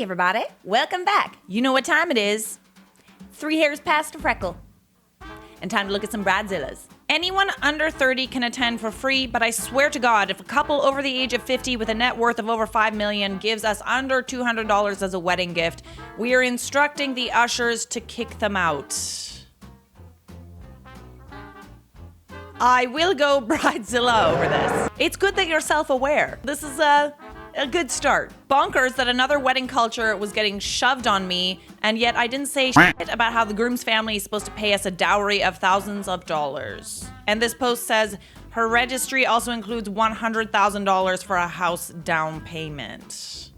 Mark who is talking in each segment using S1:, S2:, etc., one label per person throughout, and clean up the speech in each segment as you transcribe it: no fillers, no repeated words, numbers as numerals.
S1: Hey everybody, welcome back. You know what time it is. 3 hairs past a freckle. And time to look at some bridezillas. Anyone under 30 can attend for free, but I swear to God, if a couple over the age of 50 with a net worth of over $5 million gives us under $200 as a wedding gift, we are instructing the ushers to kick them out. I will go bridezilla over this. It's good that you're self-aware. This is a good start. Bonkers that another wedding culture was getting shoved on me, and yet I didn't say shit about how the groom's family is supposed to pay us a dowry of thousands of dollars. And this post says, her registry also includes $100,000 for a house down payment.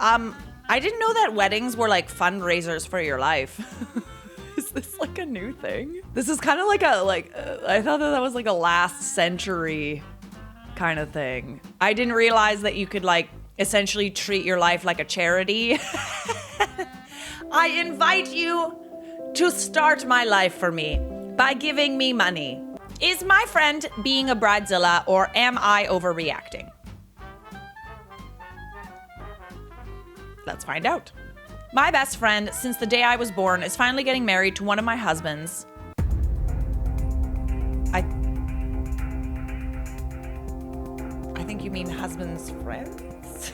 S1: I didn't know that weddings were like fundraisers for your life. Is this like a new thing? This is kind of like I thought that was like a last century kind of thing. I didn't realize that you could like essentially treat your life like a charity. I invite you to start my life for me by giving me money. Is my friend being a bridezilla or am I overreacting? Let's find out. My best friend, since the day I was born, is finally getting married to one of my husbands. I think you mean husband's friends?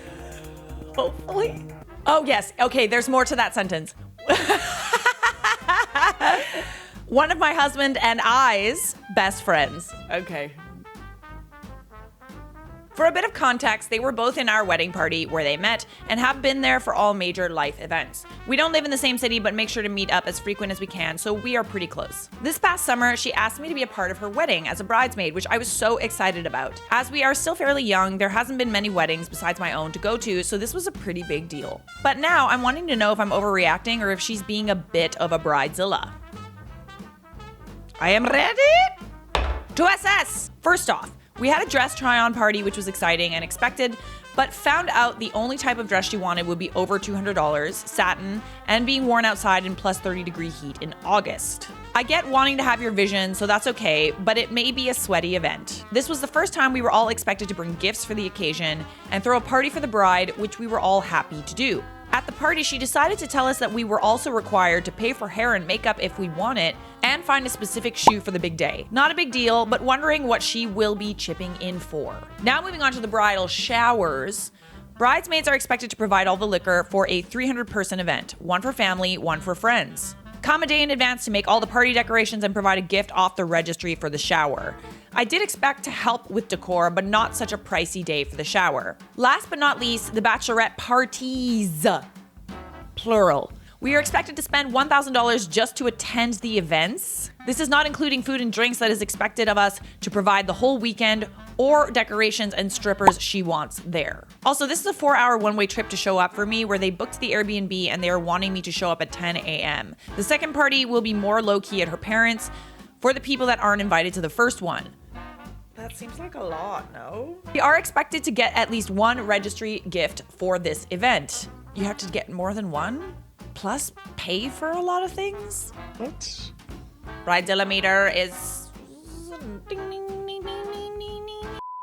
S1: Hopefully. Oh, yes. Okay, there's more to that sentence. One of my husband and I's best friends. Okay. For a bit of context, they were both in our wedding party where they met and have been there for all major life events. We don't live in the same city, but make sure to meet up as frequent as we can, so we are pretty close. This past summer, she asked me to be a part of her wedding as a bridesmaid, which I was so excited about. As we are still fairly young, there hasn't been many weddings besides my own to go to, so this was a pretty big deal. But now I'm wanting to know if I'm overreacting or if she's being a bit of a bridezilla. I am ready to assess. First off, we had a dress try-on party, which was exciting and expected, but found out the only type of dress she wanted would be over $200, satin, and being worn outside in plus 30-degree heat in August. I get wanting to have your vision, so that's okay, but it may be a sweaty event. This was the first time we were all expected to bring gifts for the occasion and throw a party for the bride, which we were all happy to do. At the party, she decided to tell us that we were also required to pay for hair and makeup if we want it, and find a specific shoe for the big day. Not a big deal, but wondering what she will be chipping in for. Now moving on to the bridal showers. Bridesmaids are expected to provide all the liquor for a 300-person event, one for family, one for friends. Come a day in advance to make all the party decorations and provide a gift off the registry for the shower. I did expect to help with decor, but not such a pricey day for the shower. Last but not least, the bachelorette parties. Plural. We are expected to spend $1,000 just to attend the events. This is not including food and drinks that is expected of us to provide the whole weekend or decorations and strippers she wants there. Also, this is a 4-hour one-way trip to show up for me where they booked the Airbnb and they are wanting me to show up at 10 a.m. The second party will be more low-key at her parents' for the people that aren't invited to the first one. That seems like a lot, no? We are expected to get at least one registry gift for this event. You have to get more than one? Plus pay for a lot of things? What? Bridezilla meter is...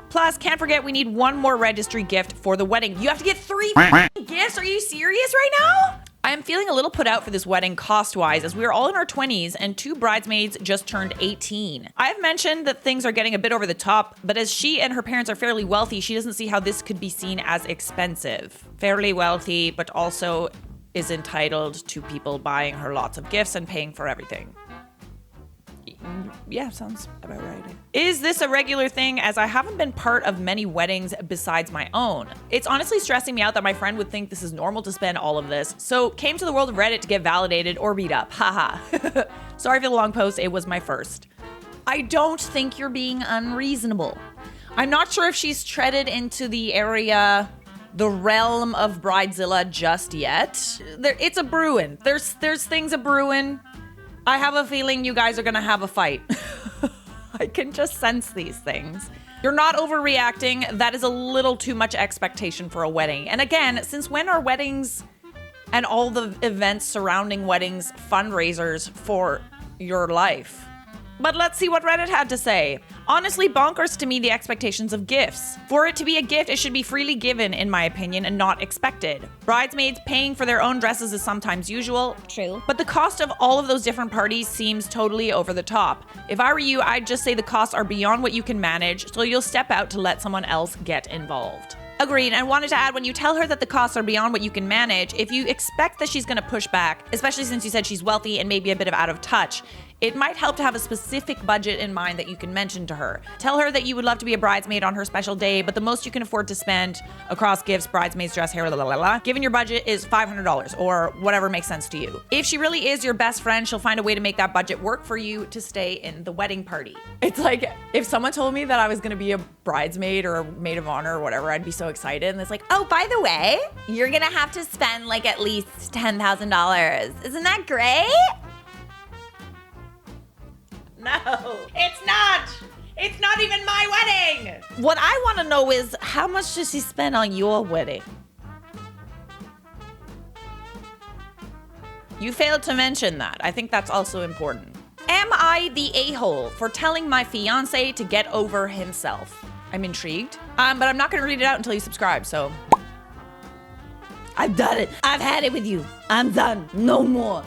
S1: Plus, can't forget we need one more registry gift for the wedding. You have to get 3 gifts? Are you serious right now? I am feeling a little put out for this wedding cost-wise as we are all in our 20s and 2 bridesmaids just turned 18. I have mentioned that things are getting a bit over the top, but as she and her parents are fairly wealthy, she doesn't see how this could be seen as expensive. Fairly wealthy, but also is entitled to people buying her lots of gifts and paying for everything. Yeah, sounds about right. Is this a regular thing, as I haven't been part of many weddings besides my own? It's honestly stressing me out that my friend would think this is normal to spend all of this, so came to the world of Reddit to get validated or beat up, haha. Sorry for the long post, it was my first. I don't think you're being unreasonable. I'm not sure if she's treaded into the realm of bridezilla just yet. It's a brewing. There's things a brewing. I have a feeling you guys are gonna have a fight. I can just sense these things. You're not overreacting. That is a little too much expectation for a wedding. And again, since when are weddings and all the events surrounding weddings fundraisers for your life? But let's see what Reddit had to say. Honestly, bonkers to me the expectations of gifts. For it to be a gift, it should be freely given, in my opinion, and not expected. Bridesmaids paying for their own dresses is sometimes usual.
S2: True.
S1: But the cost of all of those different parties seems totally over the top. If I were you, I'd just say the costs are beyond what you can manage, so you'll step out to let someone else get involved. Agreed, and wanted to add, when you tell her that the costs are beyond what you can manage, if you expect that she's gonna push back, especially since you said she's wealthy and maybe a bit of out of touch, it might help to have a specific budget in mind that you can mention to her. Tell her that you would love to be a bridesmaid on her special day, but the most you can afford to spend across gifts, bridesmaids, dress, hair, given your budget is $500 or whatever makes sense to you. If she really is your best friend, she'll find a way to make that budget work for you to stay in the wedding party. It's like, if someone told me that I was gonna be a bridesmaid or a maid of honor or whatever, I'd be so excited. And it's like, oh, by the way, you're gonna have to spend like at least $10,000. Isn't that great? No, it's not. It's not even my wedding. What I want to know is, how much does she spend on your wedding? You failed to mention that. I think that's also important. Am I the a-hole for telling my fiance to get over himself? I'm intrigued. But I'm not going to read it out until you subscribe, so. I've done it. I've had it with you. I'm done. No more.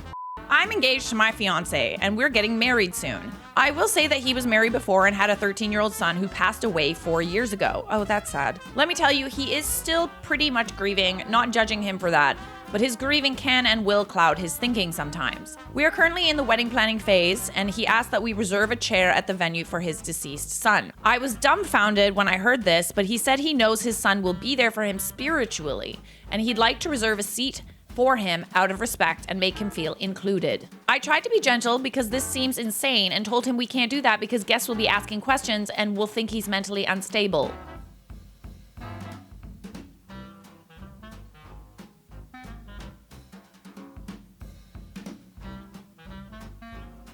S1: I'm engaged to my fiance, and we're getting married soon. I will say that he was married before and had a 13-year-old son who passed away 4 years ago. Oh, that's sad. Let me tell you, he is still pretty much grieving, not judging him for that, but his grieving can and will cloud his thinking sometimes. We are currently in the wedding planning phase, and he asked that we reserve a chair at the venue for his deceased son. I was dumbfounded when I heard this, but he said he knows his son will be there for him spiritually, and he'd like to reserve a seat for him out of respect and make him feel included. I tried to be gentle because this seems insane and told him we can't do that because guests will be asking questions and will think he's mentally unstable.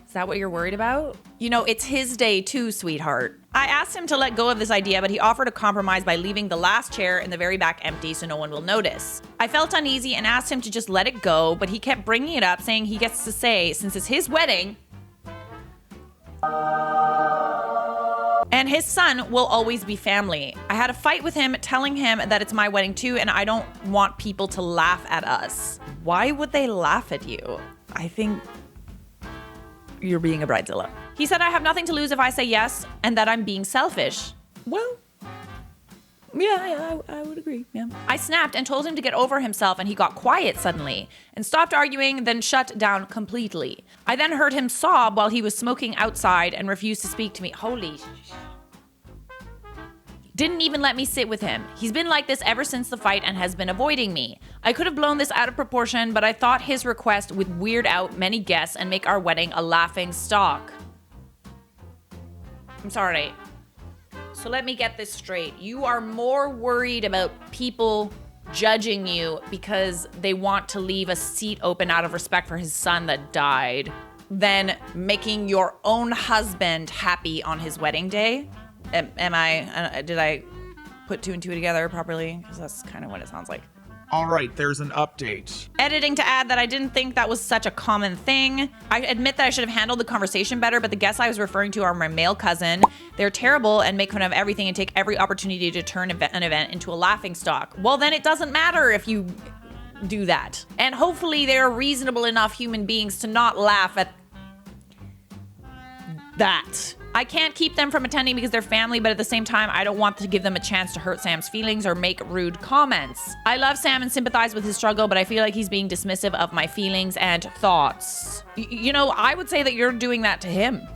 S1: Is that what you're worried about? You know, it's his day too, sweetheart. I asked him to let go of this idea, but he offered a compromise by leaving the last chair in the very back empty so no one will notice. I felt uneasy and asked him to just let it go, but he kept bringing it up, saying he gets to say, since it's his wedding, and his son will always be family. I had a fight with him, telling him that it's my wedding too, and I don't want people to laugh at us. Why would they laugh at you? I think you're being a bridezilla. He said I have nothing to lose if I say yes, and that I'm being selfish. Well, yeah, I would agree, yeah. I snapped and told him to get over himself, and he got quiet suddenly and stopped arguing, then shut down completely. I then heard him sob while he was smoking outside and refused to speak to me. Holy Didn't even let me sit with him. He's been like this ever since the fight and has been avoiding me. I could have blown this out of proportion, but I thought his request would weird out many guests and make our wedding a laughing stock. I'm sorry. So let me get this straight. You are more worried about people judging you because they want to leave a seat open out of respect for his son that died than making your own husband happy on his wedding day? Did I put two and two together properly? Because that's kind of what it sounds like.
S3: All right, there's an update.
S1: Editing to add that I didn't think that was such a common thing. I admit that I should have handled the conversation better, but the guests I was referring to are my male cousin. They're terrible and make fun of everything and take every opportunity to turn an event into a laughing stock. Well, then it doesn't matter if you do that. And hopefully they're reasonable enough human beings to not laugh at that. I can't keep them from attending because they're family, but at the same time, I don't want to give them a chance to hurt Sam's feelings or make rude comments. I love Sam and sympathize with his struggle, but I feel like he's being dismissive of my feelings and thoughts. You know, I would say that you're doing that to him.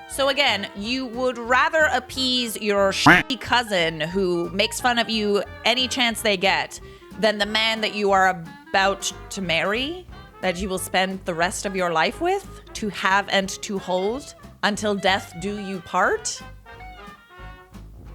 S1: So again, you would rather appease your shitty cousin who makes fun of you any chance they get than the man that you are about to marry, that you will spend the rest of your life with, to have and to hold until death do you part?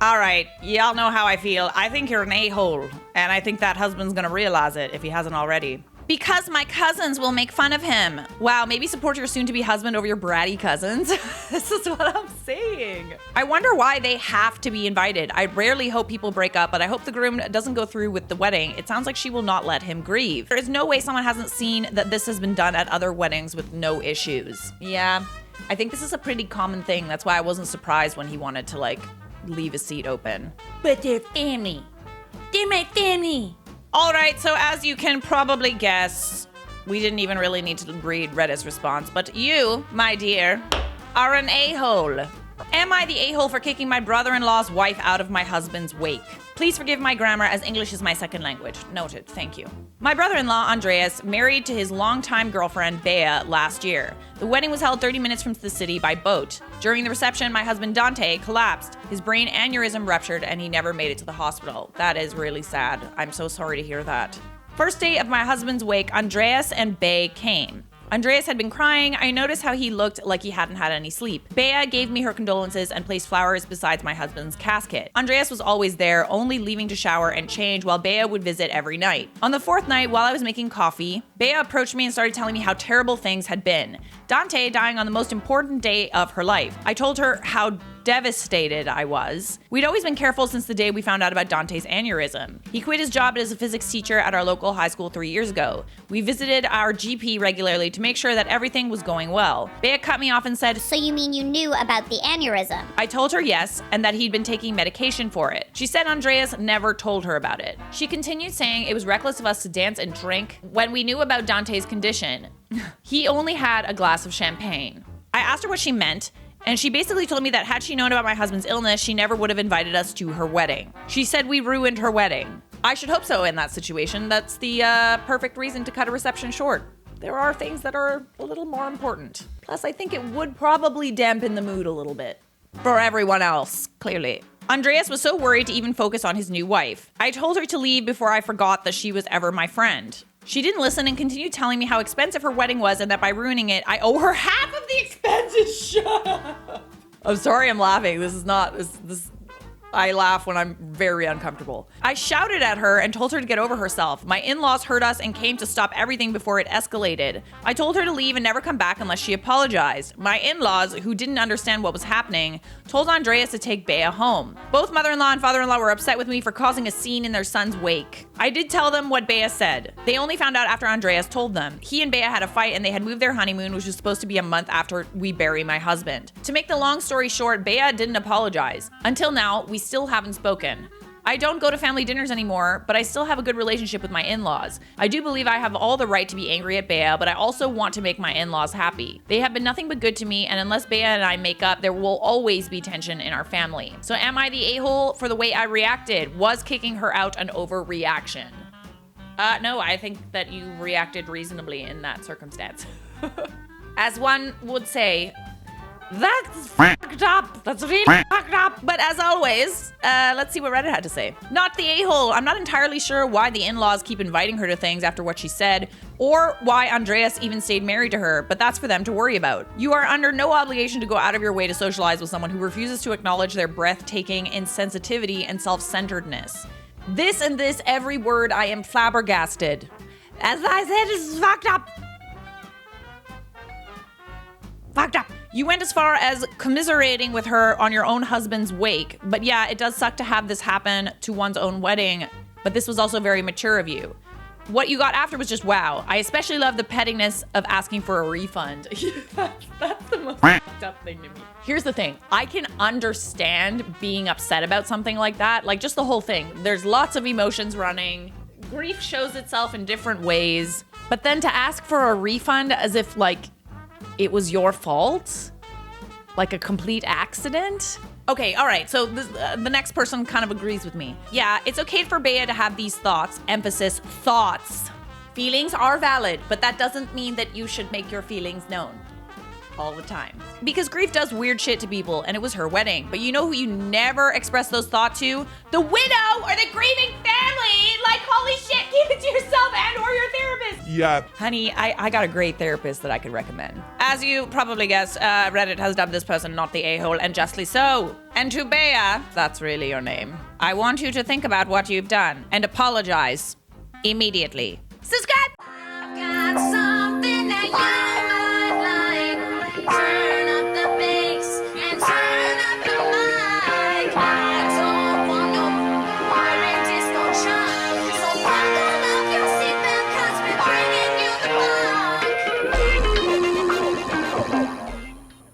S1: All right, y'all know how I feel. I think you're an a-hole, and I think that husband's gonna realize it if he hasn't already. Because my cousins will make fun of him. Wow, maybe support your soon-to-be husband over your bratty cousins. This is what I'm saying. I wonder why they have to be invited. I rarely hope people break up, but I hope the groom doesn't go through with the wedding. It sounds like she will not let him grieve. There is no way someone hasn't seen that this has been done at other weddings with no issues. Yeah, I think this is a pretty common thing. That's why I wasn't surprised when he wanted to, like, leave his seat open. But they're family. They're my family. All right, so as you can probably guess, we didn't even really need to read Reddit's response, but you, my dear, are an a-hole. Am I the a-hole for kicking my brother-in-law's wife out of my husband's wake? Please forgive my grammar, as English is my second language. Noted, thank you. My brother-in-law, Andreas, married to his longtime girlfriend, Bea, last year. The wedding was held 30 minutes from the city by boat. During the reception, my husband, Dante, collapsed. His brain aneurysm ruptured, and he never made it to the hospital. That is really sad. I'm so sorry to hear that. First day of my husband's wake, Andreas and Bea came. Andreas had been crying. I noticed how he looked like he hadn't had any sleep. Bea gave me her condolences and placed flowers beside my husband's casket. Andreas was always there, only leaving to shower and change, while Bea would visit every night. On the fourth night, while I was making coffee, Bea approached me and started telling me how terrible things had been. Dante dying on the most important day of her life. I told her how devastated I was. We'd always been careful since the day we found out about Dante's aneurysm. He quit his job as a physics teacher at our local high school 3 years ago. We visited our GP regularly to make sure that everything was going well. Bea cut me off and said,
S2: So you mean you knew about the aneurysm?
S1: I told her yes, and that he'd been taking medication for it. She said Andreas never told her about it. She continued saying it was reckless of us to dance and drink when we knew about Dante's condition. He only had a glass of champagne. I asked her what she meant, and she basically told me that had she known about my husband's illness, she never would have invited us to her wedding. She said we ruined her wedding. I should hope so in that situation. That's the perfect reason to cut a reception short. There are things that are a little more important. Plus, I think it would probably dampen the mood a little bit. For everyone else, clearly. Andreas was so worried to even focus on his new wife. I told her to leave before I forgot that she was ever my friend. She didn't listen and continued telling me how expensive her wedding was and that by ruining it, I owe her half of the expenses. Shut up. I'm sorry I'm laughing. This is not, this I laugh when I'm very uncomfortable. I shouted at her and told her to get over herself. My in-laws heard us and came to stop everything before it escalated. I told her to leave and never come back unless she apologized. My in-laws, who didn't understand what was happening, told Andreas to take Bea home. Both mother-in-law and father-in-law were upset with me for causing a scene in their son's wake. I did tell them what Bea said. They only found out after Andreas told them. He and Bea had a fight and they had moved their honeymoon, which was supposed to be a month after we bury my husband. To make the long story short, Bea didn't apologize. Until now, we still haven't spoken. I don't go to family dinners anymore, but I still have a good relationship with my in-laws. I do believe I have all the right to be angry at Bea, but I also want to make my in-laws happy. They have been nothing but good to me, and unless Bea and I make up, there will always be tension in our family. So am I the a-hole for the way I reacted? Was kicking her out an overreaction? No, I think that you reacted reasonably in that circumstance. As one would say, that's fucked up. That's really fucked up. But as always, let's see what Reddit had to say. Not the a-hole. I'm not entirely sure why the in-laws keep inviting her to things after what she said, or why Andreas even stayed married to her, but that's for them to worry about. You are under no obligation to go out of your way to socialize with someone who refuses to acknowledge their breathtaking insensitivity and self-centeredness. This and this, every word, I am flabbergasted. As I said, this is fucked up. Fucked up. You went as far as commiserating with her on your own husband's wake. But yeah, it does suck to have this happen to one's own wedding. But this was also very mature of you. What you got after was just wow. I especially love the pettiness of asking for a refund. That's the most fucked up thing to me. Here's the thing. I can understand being upset about something like that. Like just the whole thing. There's lots of emotions running. Grief shows itself in different ways. But then to ask for a refund as if like it was your fault? Like a complete accident? Okay, all right, so the next person kind of agrees with me. Yeah, it's okay for Bea to have these thoughts, emphasis, thoughts. Feelings are valid, but that doesn't mean that you should make your feelings known all the time. Because grief does weird shit to people, and it was her wedding. But you know who you never express those thoughts to? The widow or the grieving family! Like, holy shit, keep it to yourself and or your therapist!
S3: Yeah.
S1: Honey, I got a great therapist that I could recommend. As you probably guessed, Reddit has dubbed this person not the a-hole, and justly so. And to Bea, that's really your name, I want you to think about what you've done and apologize immediately. Subscribe!